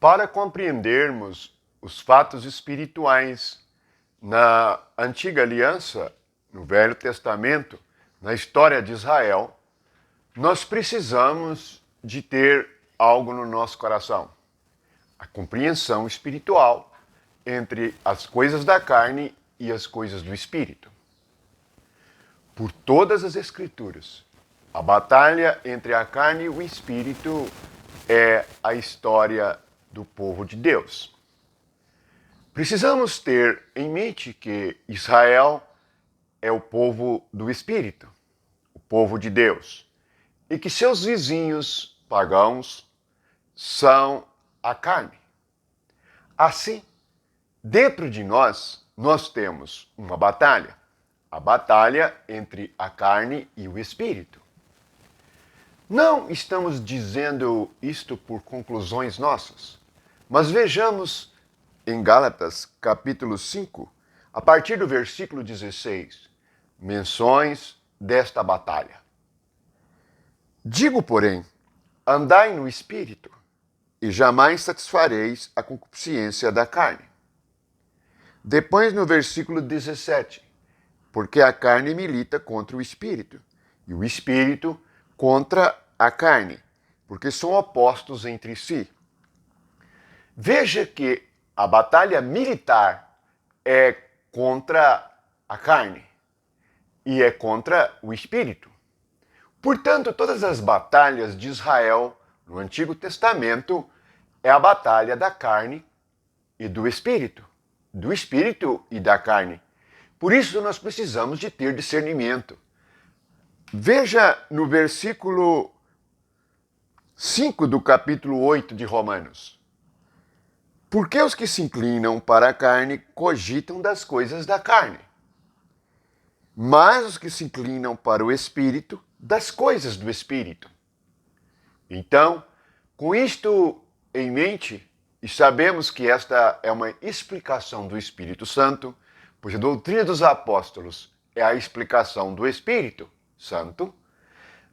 Para compreendermos os fatos espirituais na Antiga Aliança, no Velho Testamento, na história de Israel, nós precisamos de ter algo no nosso coração. A compreensão espiritual entre as coisas da carne e as coisas do espírito. Por todas as Escrituras, a batalha entre a carne e o espírito é a história do povo de Deus. Precisamos ter em mente que Israel é o povo do Espírito, o povo de Deus, e que seus vizinhos pagãos são a carne. Assim, dentro de nós temos uma batalha, a batalha entre a carne e o Espírito. Não estamos dizendo isto por conclusões nossas, mas vejamos em Gálatas, capítulo 5, a partir do versículo 16, menções desta batalha. Digo, porém, andai no Espírito, e jamais satisfareis a concupiscência da carne. Depois, no versículo 17, porque a carne milita contra o Espírito, e o Espírito contra a carne, porque são opostos entre si. Veja que a batalha militar é contra a carne e é contra o espírito. Portanto, todas as batalhas de Israel no Antigo Testamento é a batalha da carne e do espírito e da carne. Por isso nós precisamos de ter discernimento. Veja no versículo 5 do capítulo 8 de Romanos. Porque os que se inclinam para a carne cogitam das coisas da carne, mas os que se inclinam para o Espírito, das coisas do Espírito. Então, com isto em mente, e sabemos que esta é uma explicação do Espírito Santo, pois a doutrina dos apóstolos é a explicação do Espírito Santo,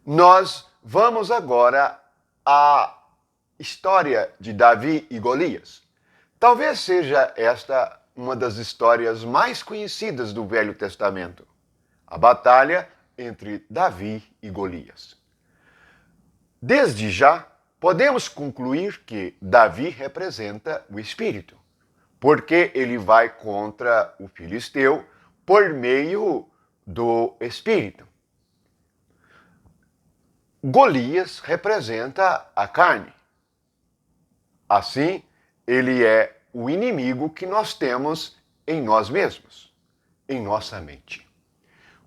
nós vamos agora à história de Davi e Golias. Talvez seja esta uma das histórias mais conhecidas do Velho Testamento, a batalha entre Davi e Golias. Desde já, podemos concluir que Davi representa o Espírito, porque ele vai contra o filisteu por meio do Espírito. Golias representa a carne. Assim, ele é o inimigo que nós temos em nós mesmos, em nossa mente.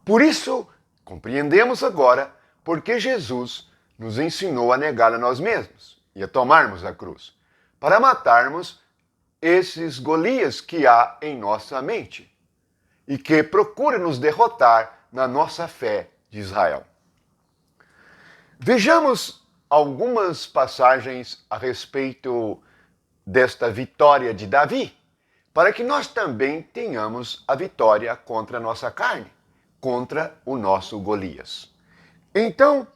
Por isso, compreendemos agora porque Jesus nos ensinou a negar a nós mesmos e a tomarmos a cruz, para matarmos esses Golias que há em nossa mente e que procuram nos derrotar na nossa fé de Israel. Vejamos algumas passagens a respeito desta vitória de Davi, para que nós também tenhamos a vitória contra a nossa carne, contra o nosso Golias. Então,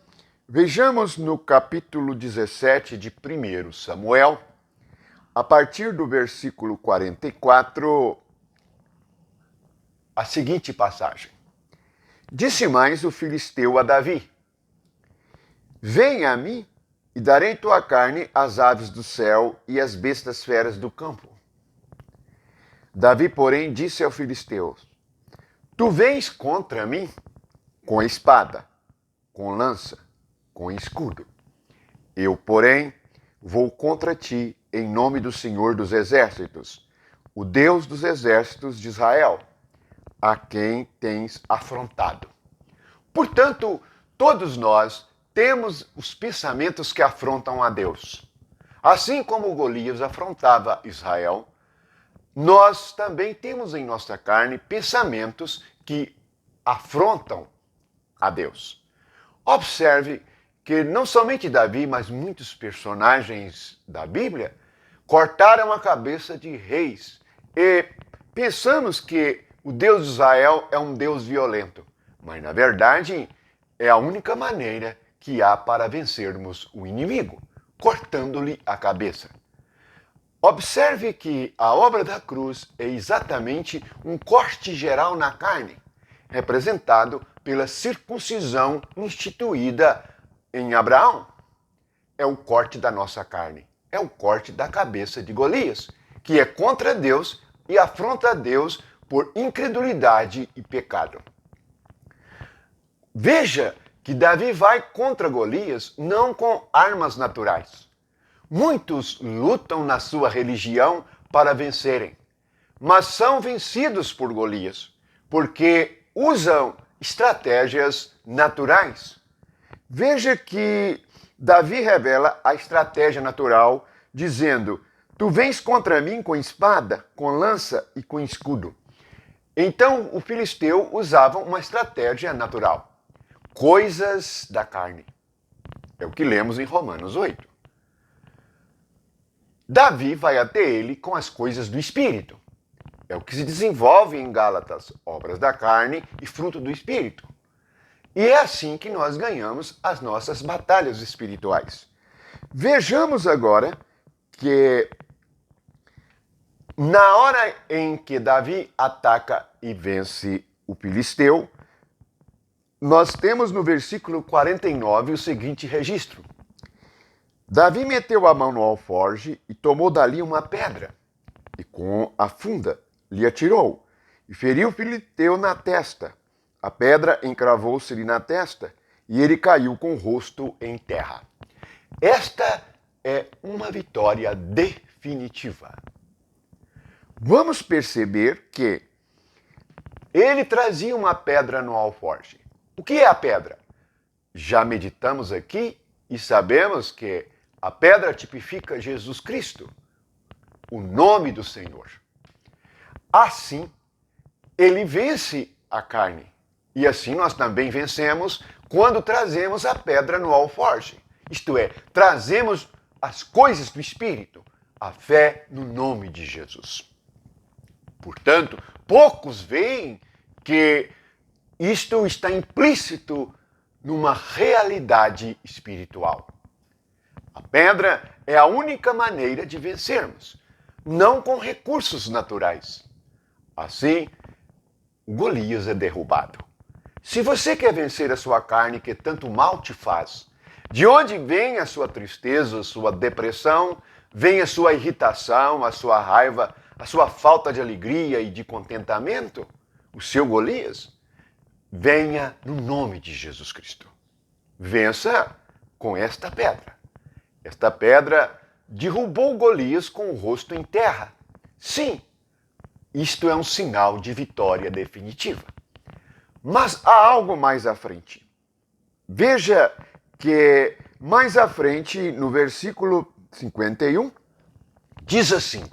vejamos no capítulo 17 de 1 Samuel, a partir do versículo 44, a seguinte passagem. Disse mais o filisteu a Davi: Venha a mim, e darei tua carne às aves do céu e às bestas feras do campo. Davi, porém, disse ao filisteu: Tu vens contra mim com espada, com lança, com escudo. Eu, porém, vou contra ti em nome do Senhor dos Exércitos, o Deus dos exércitos de Israel, a quem tens afrontado. Portanto, todos nós temos os pensamentos que afrontam a Deus. Assim como Golias afrontava Israel, nós também temos em nossa carne pensamentos que afrontam a Deus. Observe que não somente Davi, mas muitos personagens da Bíblia cortaram a cabeça de reis. E pensamos que o Deus de Israel é um Deus violento, mas na verdade é a única maneira que há para vencermos o inimigo, cortando-lhe a cabeça. Observe que a obra da cruz é exatamente um corte geral na carne, representado pela circuncisão instituída em Abraão. É o corte da nossa carne, é o corte da cabeça de Golias, que é contra Deus e afronta Deus por incredulidade e pecado. Veja que Davi vai contra Golias não com armas naturais. Muitos lutam na sua religião para vencerem, mas são vencidos por Golias, porque usam estratégias naturais. Veja que Davi revela a estratégia natural, dizendo: Tu vens contra mim com espada, com lança e com escudo. Então o filisteu usava uma estratégia natural. Coisas da carne. É o que lemos em Romanos 8. Davi vai até ele com as coisas do Espírito. É o que se desenvolve em Gálatas, obras da carne e fruto do Espírito. E é assim que nós ganhamos as nossas batalhas espirituais. Vejamos agora que na hora em que Davi ataca e vence o filisteu, nós temos no versículo 49 o seguinte registro. Davi meteu a mão no alforje e tomou dali uma pedra, e com a funda lhe atirou, e feriu o filisteu na testa. A pedra encravou-se-lhe na testa, e ele caiu com o rosto em terra. Esta é uma vitória definitiva. Vamos perceber que ele trazia uma pedra no alforje. O que é a pedra? Já meditamos aqui e sabemos que a pedra tipifica Jesus Cristo, o nome do Senhor. Assim, ele vence a carne. E assim nós também vencemos quando trazemos a pedra no alforje. Isto é, trazemos as coisas do Espírito, a fé no nome de Jesus. Portanto, poucos veem que isto está implícito numa realidade espiritual. A pedra é a única maneira de vencermos, não com recursos naturais. Assim, Golias é derrubado. Se você quer vencer a sua carne que tanto mal te faz, de onde vem a sua tristeza, a sua depressão, vem a sua irritação, a sua raiva, a sua falta de alegria e de contentamento, o seu Golias, venha no nome de Jesus Cristo. Vença com esta pedra. Esta pedra derrubou Golias com o rosto em terra. Sim, isto é um sinal de vitória definitiva. Mas há algo mais à frente. Veja que mais à frente, no versículo 51, diz assim: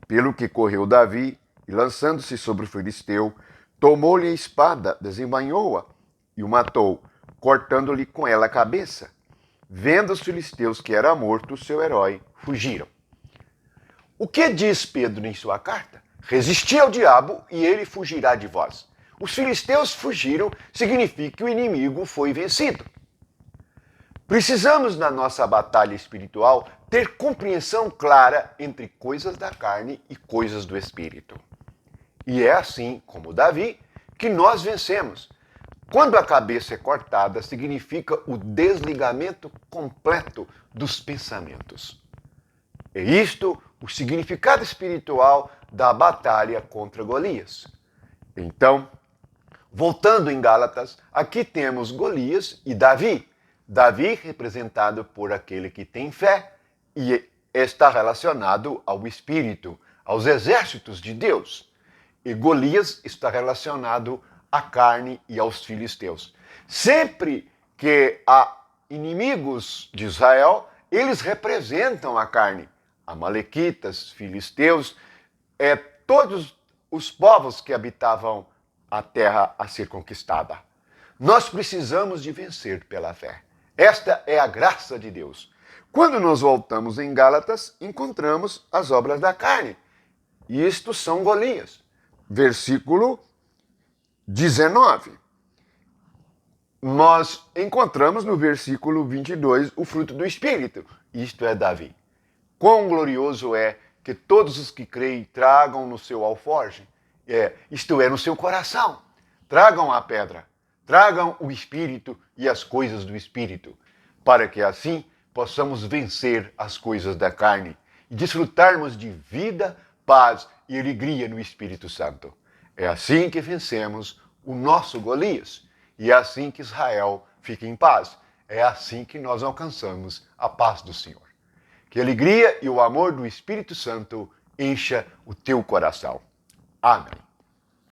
Pelo que correu Davi, e lançando-se sobre o filisteu, tomou-lhe a espada, desembainhou-a e o matou, cortando-lhe com ela a cabeça. Vendo os filisteus que era morto, seu herói, fugiram. O que diz Pedro em sua carta? Resisti ao diabo e ele fugirá de vós. Os filisteus fugiram, significa que o inimigo foi vencido. Precisamos, na nossa batalha espiritual, ter compreensão clara entre coisas da carne e coisas do espírito. E é assim, como Davi, que nós vencemos. Quando a cabeça é cortada, significa o desligamento completo dos pensamentos. É isto o significado espiritual da batalha contra Golias. Então, voltando em Gálatas, aqui temos Golias e Davi. Davi representado por aquele que tem fé e está relacionado ao Espírito, aos exércitos de Deus. E Golias está relacionado à carne e aos filisteus. Sempre que há inimigos de Israel, eles representam a carne. Amalequitas, filisteus, todos os povos que habitavam a terra a ser conquistada. Nós precisamos de vencer pela fé. Esta é a graça de Deus. Quando nós voltamos em Gálatas, encontramos as obras da carne. E isto são Golias. Versículo 19. Nós encontramos no versículo 22 o fruto do Espírito. Isto é Davi. Quão glorioso é que todos os que creem tragam no seu alforje, isto é, no seu coração. Tragam a pedra, tragam o Espírito e as coisas do Espírito, para que assim possamos vencer as coisas da carne e desfrutarmos de vida, paz e alegria no Espírito Santo. É assim que vencemos o nosso Golias, e é assim que Israel fica em paz. É assim que nós alcançamos a paz do Senhor. Que a alegria e o amor do Espírito Santo encha o teu coração. Amém.